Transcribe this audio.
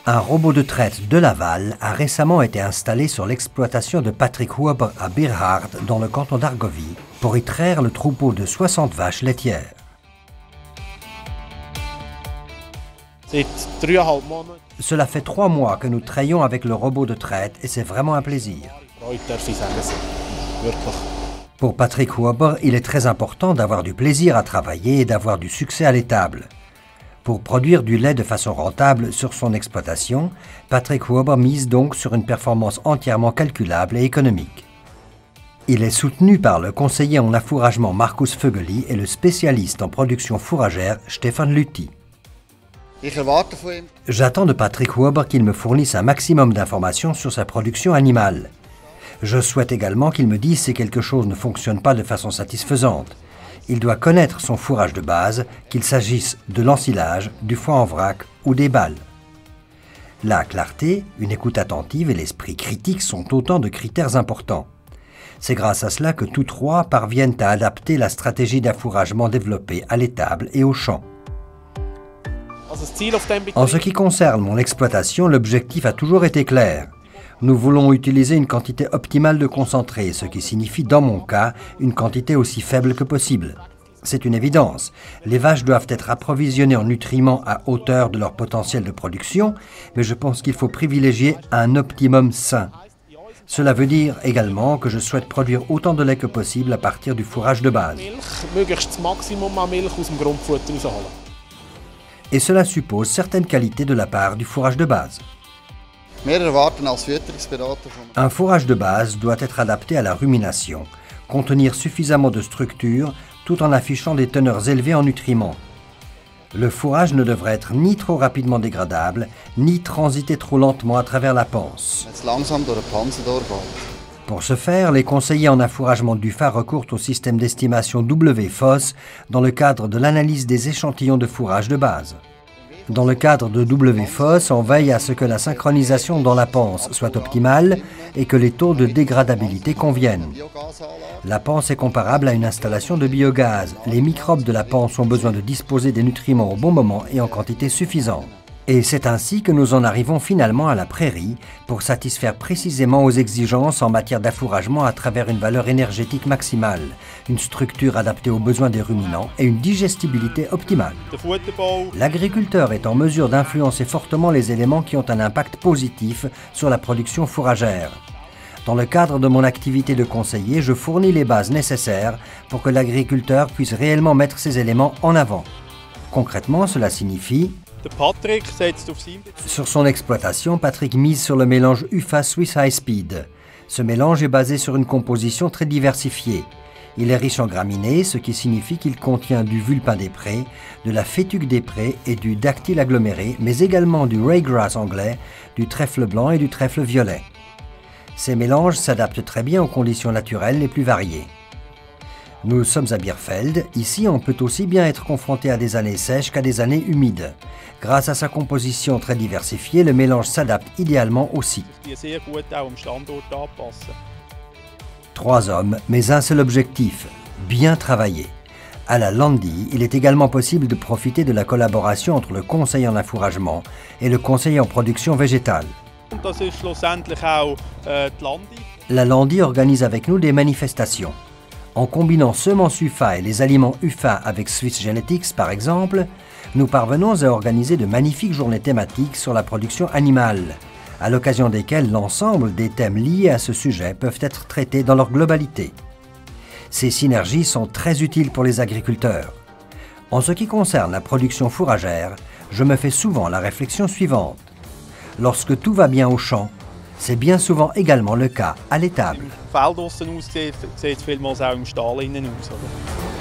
Un robot de traite de Laval a récemment été installé sur l'exploitation de Patrick Huber à Birhard, dans le canton d'Argovie, pour y traire le troupeau de 60 vaches laitières. Cela fait 3 mois que nous trayons avec le robot de traite et c'est vraiment un plaisir. Pour Patrick Huber, il est très important d'avoir du plaisir à travailler et d'avoir du succès à l'étable. Pour produire du lait de façon rentable sur son exploitation, Patrick Huber mise donc sur une performance entièrement calculable et économique. Il est soutenu par le conseiller en affouragement Markus Vögeli et le spécialiste en production fourragère Stefan Lüthi. J'attends de Patrick Huber qu'il me fournisse un maximum d'informations sur sa production animale. Je souhaite également qu'il me dise si quelque chose ne fonctionne pas de façon satisfaisante. Il doit connaître son fourrage de base, qu'il s'agisse de l'ensilage, du foin en vrac ou des balles. La clarté, une écoute attentive et l'esprit critique sont autant de critères importants. C'est grâce à cela que tous trois parviennent à adapter la stratégie d'affouragement développée à l'étable et au champ. En ce qui concerne mon exploitation, l'objectif a toujours été clair. Nous voulons utiliser une quantité optimale de concentré, ce qui signifie, dans mon cas, une quantité aussi faible que possible. C'est une évidence. Les vaches doivent être approvisionnées en nutriments à hauteur de leur potentiel de production, mais je pense qu'il faut privilégier un optimum sain. Cela veut dire également que je souhaite produire autant de lait que possible à partir du fourrage de base. Et cela suppose certaines qualités de la part du fourrage de base. Un fourrage de base doit être adapté à la rumination, contenir suffisamment de structure tout en affichant des teneurs élevées en nutriments. Le fourrage ne devrait être ni trop rapidement dégradable, ni transiter trop lentement à travers la panse. Pour ce faire, les conseillers en affouragement d'UFA recourent au système d'estimation WFOS dans le cadre de l'analyse des échantillons de fourrage de base. Dans le cadre de WFOS, on veille à ce que la synchronisation dans la panse soit optimale et que les taux de dégradabilité conviennent. La panse est comparable à une installation de biogaz. Les microbes de la panse ont besoin de disposer des nutriments au bon moment et en quantité suffisante. Et c'est ainsi que nous en arrivons finalement à la prairie pour satisfaire précisément aux exigences en matière d'affouragement à travers une valeur énergétique maximale, une structure adaptée aux besoins des ruminants et une digestibilité optimale. L'agriculteur est en mesure d'influencer fortement les éléments qui ont un impact positif sur la production fourragère. Dans le cadre de mon activité de conseiller, je fournis les bases nécessaires pour que l'agriculteur puisse réellement mettre ces éléments en avant. Concrètement, cela signifie: sur son exploitation, Patrick mise sur le mélange UFA Swiss High Speed. Ce mélange est basé sur une composition très diversifiée. Il est riche en graminées, ce qui signifie qu'il contient du vulpin des prés, de la fétuque des prés et du dactyle aggloméré, mais également du ryegrass anglais, du trèfle blanc et du trèfle violet. Ces mélanges s'adaptent très bien aux conditions naturelles les plus variées. Nous sommes à Bierfeld. Ici, on peut aussi bien être confronté à des années sèches qu'à des années humides. Grâce à sa composition très diversifiée, le mélange s'adapte idéalement aussi. 3 hommes, mais un seul objectif: bien travailler. À la Landi, il est également possible de profiter de la collaboration entre le conseiller en affouragement et le conseiller en production végétale. La Landi organise avec nous des manifestations. En combinant semences UFA et les aliments UFA avec Swiss Genetics par exemple, nous parvenons à organiser de magnifiques journées thématiques sur la production animale, à l'occasion desquelles l'ensemble des thèmes liés à ce sujet peuvent être traités dans leur globalité. Ces synergies sont très utiles pour les agriculteurs. En ce qui concerne la production fourragère, je me fais souvent la réflexion suivante. Lorsque tout va bien au champ, c'est bien souvent également le cas à l'étable. Feld aussen aussieht, sieht es vielmals auch im Stall innen aus. Oder?